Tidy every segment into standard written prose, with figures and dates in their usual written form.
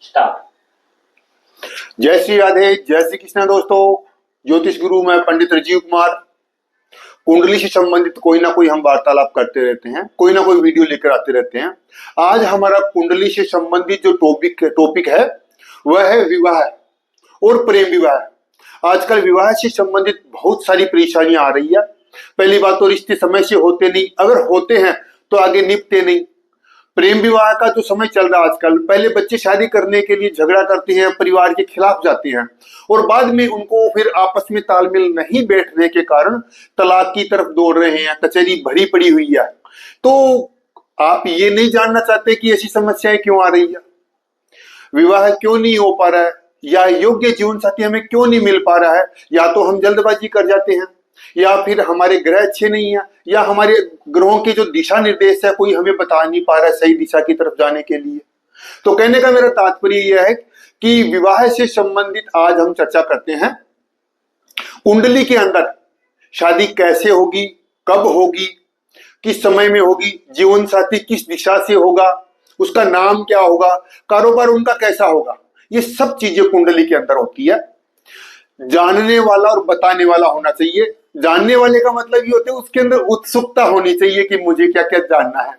Start. जय श्री राधे, जय श्री कृष्ण। दोस्तों, ज्योतिष गुरु मैं पंडित राजीव कुमार। कुंडली से संबंधित कोई ना कोई हम वार्तालाप करते रहते हैं, कोई ना कोई वीडियो लेकर आते रहते हैं। आज हमारा कुंडली से संबंधित जो टॉपिक है वह है विवाह और प्रेम विवाह। आजकल विवाह से संबंधित बहुत सारी परेशानियां आ रही है। पहली बात तो रिश्ते समय से होते नहीं, अगर होते हैं तो आगे निपटे नहीं। प्रेम विवाह का जो समय चल रहा है आजकल, पहले बच्चे शादी करने के लिए झगड़ा करते हैं, परिवार के खिलाफ जाते हैं और बाद में उनको फिर आपस में तालमेल नहीं बैठने के कारण तलाक की तरफ दौड़ रहे हैं। कचहरी भरी पड़ी हुई है। तो आप ये नहीं जानना चाहते कि ऐसी समस्याएं क्यों आ रही है, विवाह क्यों नहीं हो पा रहा है, या योग्य जीवन साथी हमें क्यों नहीं मिल पा रहा है। या तो हम जल्दबाजी कर जाते हैं, या फिर हमारे ग्रह अच्छे नहीं है, या हमारे ग्रहों के जो दिशा निर्देश है कोई हमें बता नहीं पा रहा है सही दिशा की तरफ जाने के लिए। तो कहने का मेरा तात्पर्य यह है कि विवाह से संबंधित आज हम चर्चा करते हैं। कुंडली के अंदर शादी कैसे होगी, कब होगी, किस समय में होगी, जीवन साथी किस दिशा से होगा, उसका नाम क्या होगा, कारोबार उनका कैसा होगा, ये सब चीजें कुंडली के अंदर होती है। जानने वाला और बताने वाला होना चाहिए। जानने वाले का मतलब ये होता है उसके अंदर उत्सुकता होनी चाहिए कि मुझे क्या क्या जानना है।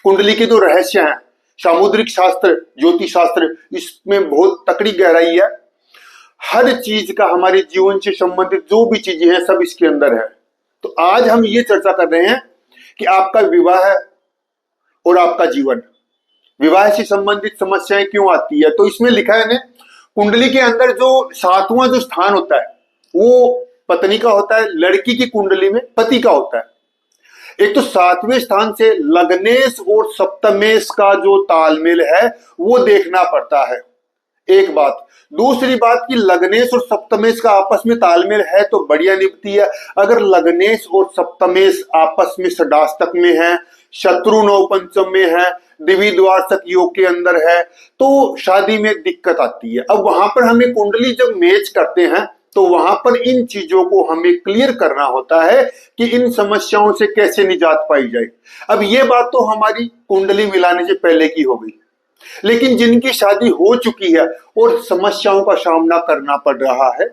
कुंडली के जो रहस्य हैं, सामुद्रिक शास्त्र, ज्योतिष शास्त्र, इसमें बहुत तकड़ी गहराई है। हर चीज का हमारे जीवन से संबंधित जो भी चीजें हैं सब इसके अंदर है। तो आज हम ये चर्चा कर रहे हैं कि आपका विवाह और आपका जीवन, विवाह से संबंधित समस्याएं क्यों आती है। तो इसमें लिखा है ना, कुंडली के अंदर जो सातवां जो स्थान होता है वो पत्नी का होता है, लड़की की कुंडली में पति का होता है। एक तो सातवें स्थान से लग्नेश और सप्तमेश का जो तालमेल है वो देखना पड़ता है, एक बात। दूसरी बात कि लग्नेश और सप्तमेश का आपस में तालमेल है तो बढ़िया निपटी है। अगर लग्नेश और सप्तमेश आपस में षडाष्टक में है, शत्रु नौ पंचम में है, द्विद्वार्षक योग के अंदर है, तो शादी में दिक्कत आती है। अब वहां पर हमें कुंडली जब मैच करते हैं तो वहां पर इन चीजों को हमें क्लियर करना होता है कि इन समस्याओं से कैसे निजात पाई जाए। अब ये बात तो हमारी कुंडली मिलाने से पहले की हो गई, लेकिन जिनकी शादी हो चुकी है और समस्याओं का सामना करना पड़ रहा है,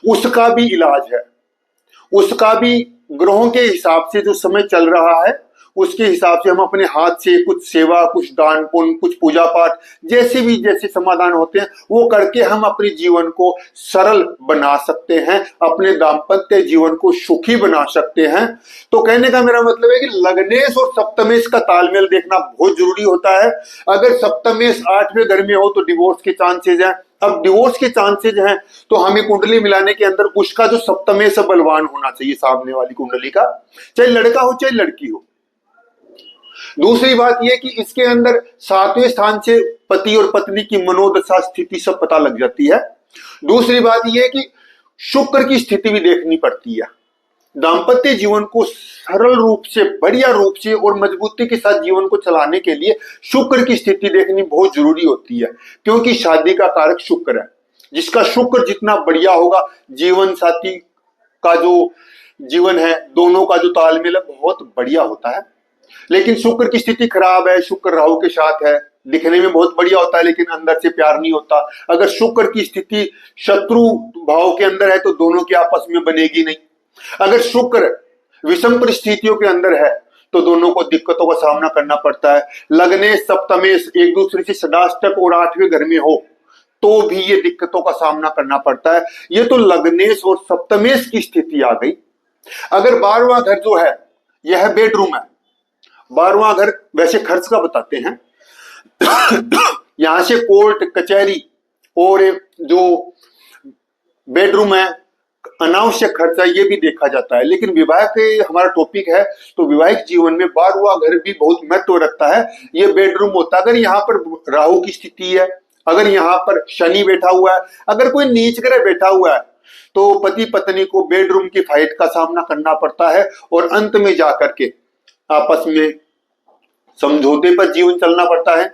उसका भी इलाज है। उसका भी ग्रहों के हिसाब से जो समय चल रहा है उसके हिसाब से हम अपने हाथ से कुछ सेवा, कुछ दान पुण्य, कुछ पूजा पाठ, जैसे समाधान होते हैं वो करके हम अपने जीवन को सरल बना सकते हैं, अपने दाम्पत्य जीवन को सुखी बना सकते हैं। तो कहने का मेरा मतलब है कि लग्नेश और सप्तमेश का तालमेल देखना बहुत जरूरी होता है। अगर सप्तमेश 8वें घर में हो तो डिवोर्स के चांसेस हैं। अब डिवोर्स के चांसेस हैं तो हमें कुंडली मिलाने के अंदर उसका जो सप्तमेश बलवान होना चाहिए, सामने वाली कुंडली का, चाहे लड़का हो चाहे लड़की हो। दूसरी बात यह कि इसके अंदर 7वें स्थान से पति और पत्नी की मनोदशा स्थिति सब पता लग जाती है। दूसरी बात यह कि शुक्र की स्थिति भी देखनी पड़ती है। दाम्पत्य जीवन को सरल रूप से, बढ़िया रूप से और मजबूती के साथ जीवन को चलाने के लिए शुक्र की स्थिति देखनी बहुत जरूरी होती है, क्योंकि शादी का कारक शुक्र है। जिसका शुक्र जितना बढ़िया होगा, जीवन साथी का जो जीवन है, दोनों का जो तालमेल है बहुत बढ़िया होता है। लेकिन शुक्र की स्थिति खराब है, शुक्र राहु के साथ है, दिखने में बहुत बढ़िया होता है लेकिन अंदर से प्यार नहीं होता। अगर शुक्र की स्थिति शत्रु भाव के अंदर है तो दोनों की आपस में बनेगी नहीं। अगर शुक्र विषम परिस्थितियों के अंदर है तो दोनों को दिक्कतों का सामना करना पड़ता है। लग्नेश सप्तमेश एक दूसरे से षडाष्टक और 8वें घर में हो तो भी ये दिक्कतों का सामना करना पड़ता है। ये तो लग्नेश और सप्तमेश की स्थिति आ गई। अगर 12वां घर जो है यह बेडरूम है। 12वां घर वैसे खर्च का बताते हैं यहां से कोर्ट कचहरी और जो बेडरूम है अनावश्यक खर्चा ये भी देखा जाता है। लेकिन विवाह के हमारा टॉपिक है तो वैवाहिक जीवन में 12वां घर भी बहुत महत्व रखता है। ये बेडरूम होता है। अगर यहाँ पर राहु की स्थिति है, अगर यहाँ पर शनि बैठा हुआ है, अगर कोई नीच ग्रह बैठा हुआ है तो पति पत्नी को बेडरूम की फाइट का सामना करना पड़ता है और अंत में जाकर के आपस में समझौते पर जीवन चलना पड़ता है,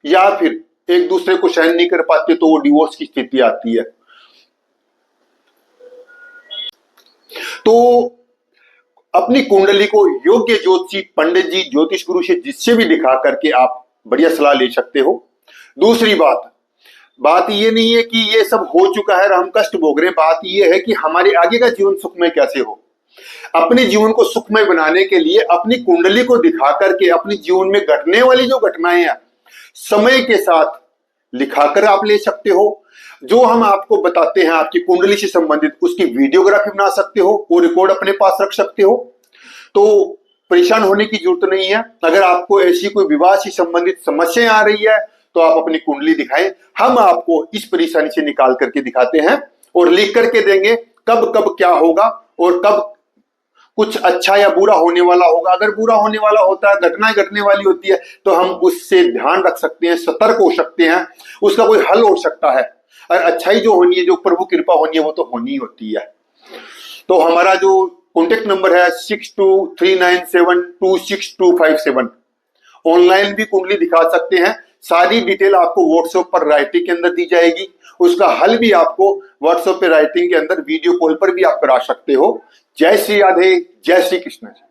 या फिर एक दूसरे को सहन नहीं कर पाते तो वो डिवोर्स की स्थिति आती है। तो अपनी कुंडली को योग्य ज्योतिषी पंडित जी, ज्योतिष गुरु से जिससे भी दिखा करके आप बढ़िया सलाह ले सकते हो। दूसरी बात, बात ये नहीं है कि ये सब हो चुका है और हम कष्ट भोग रहे हैं। बात ये है कि हमारे आगे का जीवन सुखमय कैसे हो। अपने जीवन को सुखमय बनाने के लिए अपनी कुंडली को दिखा करके अपने जीवन में घटने वाली जो घटनाएं हैं समय के साथ लिखाकर आप ले सकते हो। जो हम आपको बताते हैं आपकी कुंडली से संबंधित, उसकी वीडियोग्राफी बना सकते हो, वो रिकॉर्ड अपने पास रख सकते हो। तो परेशान होने की जरूरत नहीं है। अगर आपको ऐसी कोई विवाह से संबंधित समस्याएं आ रही है तो आप अपनी कुंडली दिखाएं, हम आपको इस परेशानी से निकाल करके दिखाते हैं और लिख करके देंगे कब कब क्या होगा और कब कुछ अच्छा या बुरा होने वाला होगा। अगर बुरा होने वाला होता है, घटनाएं घटने वाली होती है, तो हम उससे ध्यान रख सकते हैं, सतर्क हो सकते हैं, उसका कोई हल हो सकता है। और अच्छाई जो होनी है, जो प्रभु कृपा होनी है, वो तो होनी होती है। तो हमारा जो कॉन्टेक्ट नंबर है 6239726257। ऑनलाइन भी कुंडली दिखा सकते हैं। सारी डिटेल आपको व्हाट्सएप पर राइटिंग के अंदर दी जाएगी। उसका हल भी आपको व्हाट्सएप पे राइटिंग के अंदर वीडियो कॉल पर भी आप करा सकते हो। जय श्री राधे, जय श्री कृष्ण।